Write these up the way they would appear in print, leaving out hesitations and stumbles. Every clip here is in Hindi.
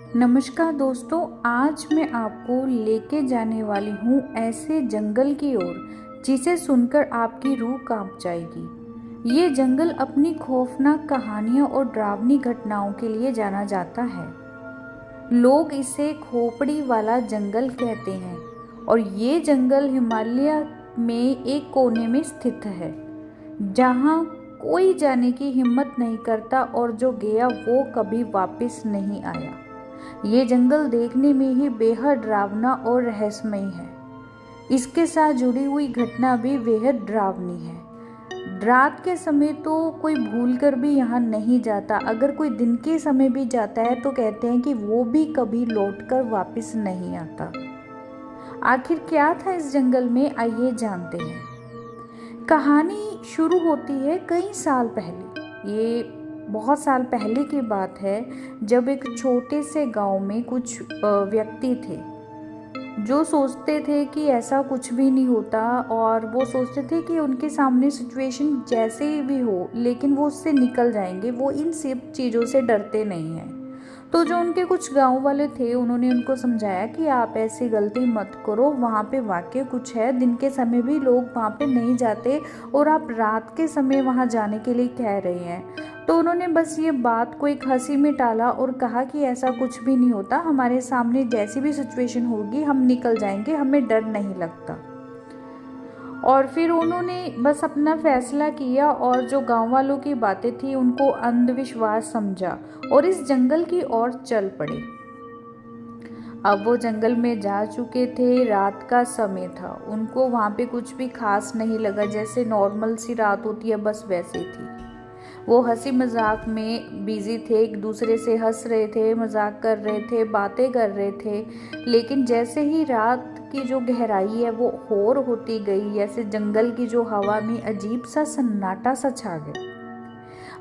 नमस्कार दोस्तों, आज मैं आपको लेके जाने वाली हूँ ऐसे जंगल की ओर जिसे सुनकर आपकी रूह कांप जाएगी। ये जंगल अपनी खौफनाक कहानियों और डरावनी घटनाओं के लिए जाना जाता है। लोग इसे खोपड़ी वाला जंगल कहते हैं और ये जंगल हिमालय में एक कोने में स्थित है, जहाँ कोई जाने की हिम्मत नहीं करता और जो गया वो कभी वापस नहीं आया। ये जंगल देखने में ही बेहद डरावना और रहस्यमय है। इसके साथ जुड़ी हुई घटना भी बेहद डरावनी है। रात के समय तो कोई भूल कर भी यहाँ नहीं जाता। अगर कोई दिन के समय भी जाता है तो कहते हैं कि वो भी कभी लौटकर वापस नहीं आता। आखिर क्या था इस जंगल में, आइए जानते हैं। कहानी शुरू होती है कई साल पहले। ये बहुत साल पहले की बात है, जब एक छोटे से गांव में कुछ व्यक्ति थे जो सोचते थे कि ऐसा कुछ भी नहीं होता, और वो सोचते थे कि उनके सामने सिचुएशन जैसे भी हो लेकिन वो उससे निकल जाएंगे। वो इन सब चीज़ों से डरते नहीं हैं। तो जो उनके कुछ गांव वाले थे उन्होंने उनको समझाया कि आप ऐसी गलती मत करो, वहाँ पे वाकई कुछ है। दिन के समय भी लोग वहाँ पे नहीं जाते और आप रात के समय वहाँ जाने के लिए कह रहे हैं। तो उन्होंने बस ये बात को एक हंसी में टाला और कहा कि ऐसा कुछ भी नहीं होता, हमारे सामने जैसी भी सिचुएशन होगी हम निकल जाएंगे, हमें डर नहीं लगता। और फिर उन्होंने बस अपना फैसला किया और जो गांव वालों की बातें थी उनको अंधविश्वास समझा और इस जंगल की ओर चल पड़े। अब वो जंगल में जा चुके थे, रात का समय था। उनको वहाँ पे कुछ भी खास नहीं लगा, जैसे नॉर्मल सी रात होती है बस वैसे थी। वो हंसी मजाक में बिजी थे, एक दूसरे से हंस रहे थे, मजाक कर रहे थे, बातें कर रहे थे। लेकिन जैसे ही रात की जो गहराई है वो और होती गई, ऐसे जंगल की जो हवा में अजीब सा सन्नाटा सा छा गया।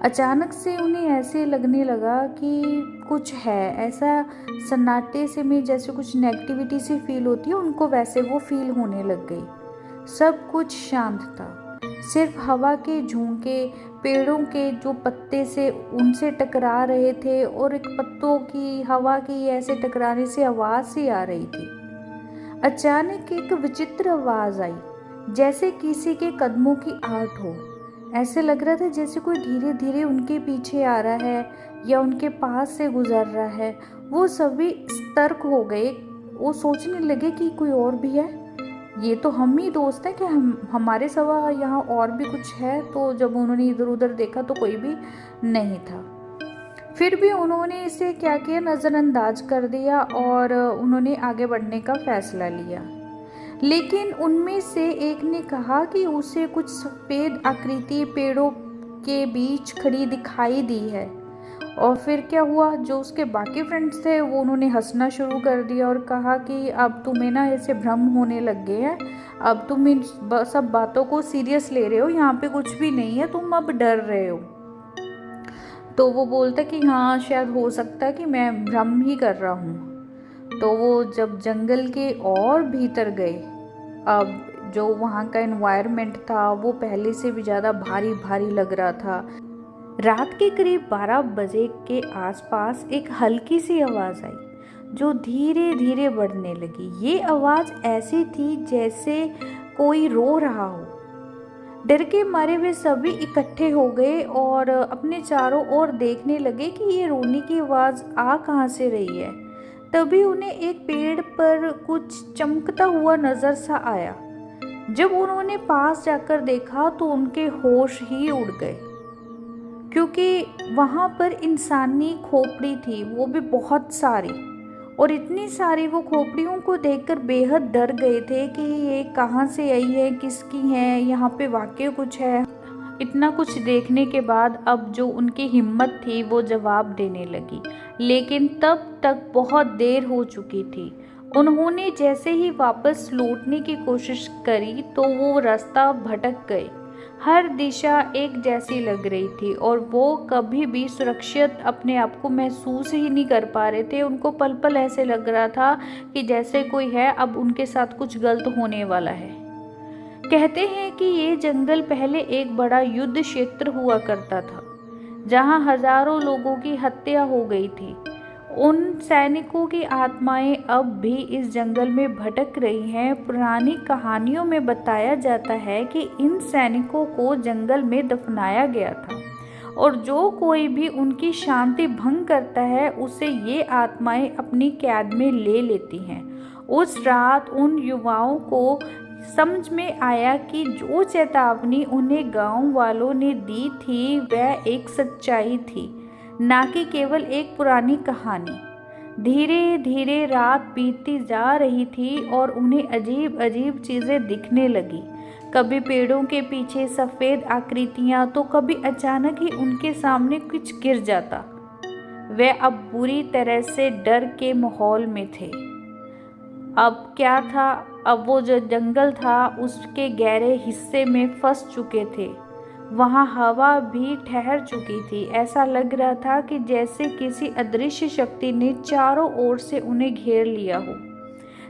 अचानक से उन्हें ऐसे लगने लगा कि कुछ है। ऐसा सन्नाटे से में जैसे कुछ नेगेटिविटी सी फील होती है, उनको वैसे वो फील होने लग गई। सब कुछ शांत था, सिर्फ हवा के झोंके पेड़ों के जो पत्ते से उनसे टकरा रहे थे और एक पत्तों की हवा की ऐसे टकराने से आवाज सी आ रही थी। अचानक एक विचित्र आवाज आई, जैसे किसी के कदमों की आहट हो। ऐसे लग रहा था जैसे कोई धीरे धीरे उनके पीछे आ रहा है या उनके पास से गुजर रहा है। वो सभी सतर्क हो गए। वो सोचने लगे कि कोई और भी है, ये तो हम ही दोस्त हैं कि हमारे सिवा यहाँ और भी कुछ है। तो जब उन्होंने इधर उधर देखा तो कोई भी नहीं था। फिर भी उन्होंने इसे क्या किया, नज़रअंदाज कर दिया और उन्होंने आगे बढ़ने का फैसला लिया। लेकिन उनमें से एक ने कहा कि उसे कुछ सफ़ेद आकृति पेड़ों के बीच खड़ी दिखाई दी है। और फिर क्या हुआ, जो उसके बाकी फ्रेंड्स थे वो उन्होंने हंसना शुरू कर दिया और कहा कि अब तुम्हें ना ऐसे भ्रम होने लग गए हैं, अब तुम इन सब बातों को सीरियस ले रहे हो, यहाँ पे कुछ भी नहीं है, तुम अब डर रहे हो। तो वो बोलता कि हाँ शायद हो सकता है कि मैं भ्रम ही कर रहा हूँ। तो वो जब जंगल के और भीतर गए, अब जो वहाँ का एनवायरनमेंट था वो पहले से भी ज़्यादा भारी भारी लग रहा था। रात के करीब 12 बजे के आसपास एक हल्की सी आवाज़ आई जो धीरे धीरे बढ़ने लगी। ये आवाज़ ऐसी थी जैसे कोई रो रहा हो। डर के मारे वे सभी इकट्ठे हो गए और अपने चारों ओर देखने लगे कि ये रोने की आवाज़ आ कहाँ से रही है। तभी उन्हें एक पेड़ पर कुछ चमकता हुआ नजर सा आया। जब उन्होंने पास जाकर देखा तो उनके होश ही उड़ गए, क्योंकि वहाँ पर इंसानी खोपड़ी थी, वो भी बहुत सारी। और इतनी सारी वो खोपड़ियों को देखकर बेहद डर गए थे कि ये कहाँ से आई है, किसकी है, यहाँ पे वाकई कुछ है। इतना कुछ देखने के बाद अब जो उनकी हिम्मत थी वो जवाब देने लगी, लेकिन तब तक बहुत देर हो चुकी थी। उन्होंने जैसे ही वापस लौटने की कोशिश करी तो वो रास्ता भटक गए। हर दिशा एक जैसी लग रही थी और वो कभी भी सुरक्षित अपने आप को महसूस ही नहीं कर पा रहे थे। उनको पल पल ऐसे लग रहा था कि जैसे कोई है, अब उनके साथ कुछ गलत होने वाला है। कहते हैं कि ये जंगल पहले एक बड़ा युद्ध क्षेत्र हुआ करता था, जहाँ हजारों लोगों की हत्या हो गई थी उन सैनिकों की आत्माएं अब भी इस जंगल में भटक रही हैं। पुरानी कहानियों में बताया जाता है कि इन सैनिकों को जंगल में दफनाया गया था और जो कोई भी उनकी शांति भंग करता है उसे ये आत्माएं अपनी कैद में ले लेती हैं। उस रात उन युवाओं को समझ में आया कि जो चेतावनी उन्हें गांव वालों ने दी थी वह एक सच्चाई थी, ना कि केवल एक पुरानी कहानी। धीरे धीरे रात बीतती जा रही थी और उन्हें अजीब अजीब चीजें दिखने लगी। कभी पेड़ों के पीछे सफेद आकृतियां तो कभी अचानक ही उनके सामने कुछ गिर जाता। वे अब बुरी तरह से डर के माहौल में थे। अब क्या था, अब वो जो जंगल था उसके गहरे हिस्से में फंस चुके थे। वहाँ हवा भी ठहर चुकी थी। ऐसा लग रहा था कि जैसे किसी अदृश्य शक्ति ने चारों ओर से उन्हें घेर लिया हो।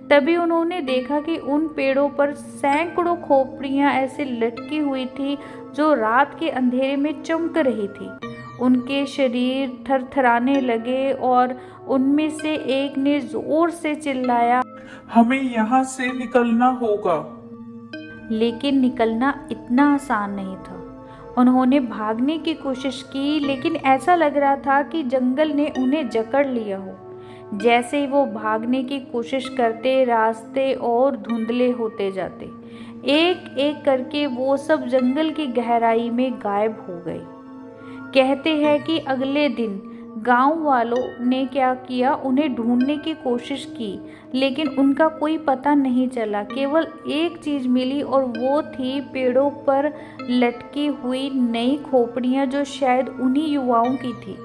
तभी उन्होंने देखा कि उन पेड़ों पर सैकड़ों खोपड़ियां ऐसे लटकी हुई थी जो रात के अंधेरे में चमक रही थी। उनके शरीर थरथराने लगे और उनमें से एक ने जोर से चिल्लाया, हमें यहाँ से निकलना होगा। लेकिन निकलना इतना आसान नहीं था। उन्होंने भागने की कोशिश की, लेकिन ऐसा लग रहा था कि जंगल ने उन्हें जकड़ लिया हो। जैसे ही वो भागने की कोशिश करते, रास्ते और धुंधले होते जाते। एक एक करके वो सब जंगल की गहराई में गायब हो गए। कहते हैं कि अगले दिन गांव वालों ने क्या किया, उन्हें ढूंढने की कोशिश की, लेकिन उनका कोई पता नहीं चला। केवल एक चीज मिली और वो थी पेड़ों पर लटकी हुई नई खोपड़ियां जो शायद उन्हीं युवाओं की थी।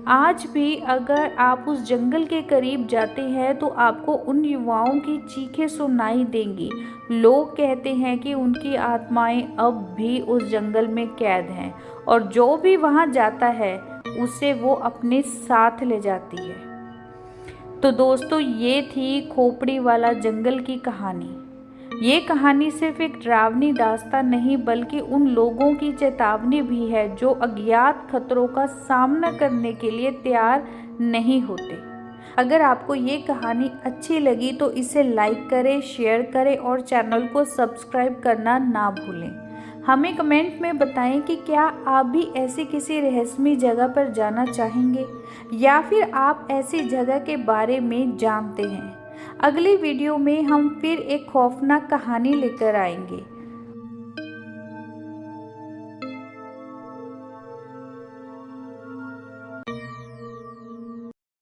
आज भी अगर आप उस जंगल के करीब जाते हैं तो आपको उन युवाओं की चीखें सुनाई देंगी। लोग कहते हैं कि उनकी आत्माएं अब भी उस जंगल में कैद हैं और जो भी वहां जाता है उसे वो अपने साथ ले जाती है। तो दोस्तों, ये थी खोपड़ी वाला जंगल की कहानी। ये कहानी सिर्फ एक डरावनी दास्तान नहीं बल्कि उन लोगों की चेतावनी भी है जो अज्ञात खतरों का सामना करने के लिए तैयार नहीं होते। अगर आपको ये कहानी अच्छी लगी तो इसे लाइक करें, शेयर करें और चैनल को सब्सक्राइब करना ना भूलें। हमें कमेंट में बताएं कि क्या आप भी ऐसी किसी रहस्यमयी जगह पर जाना चाहेंगे या फिर आप ऐसी जगह के बारे में जानते हैं। अगली वीडियो में हम फिर एक खौफनाक कहानी लेकर आएंगे।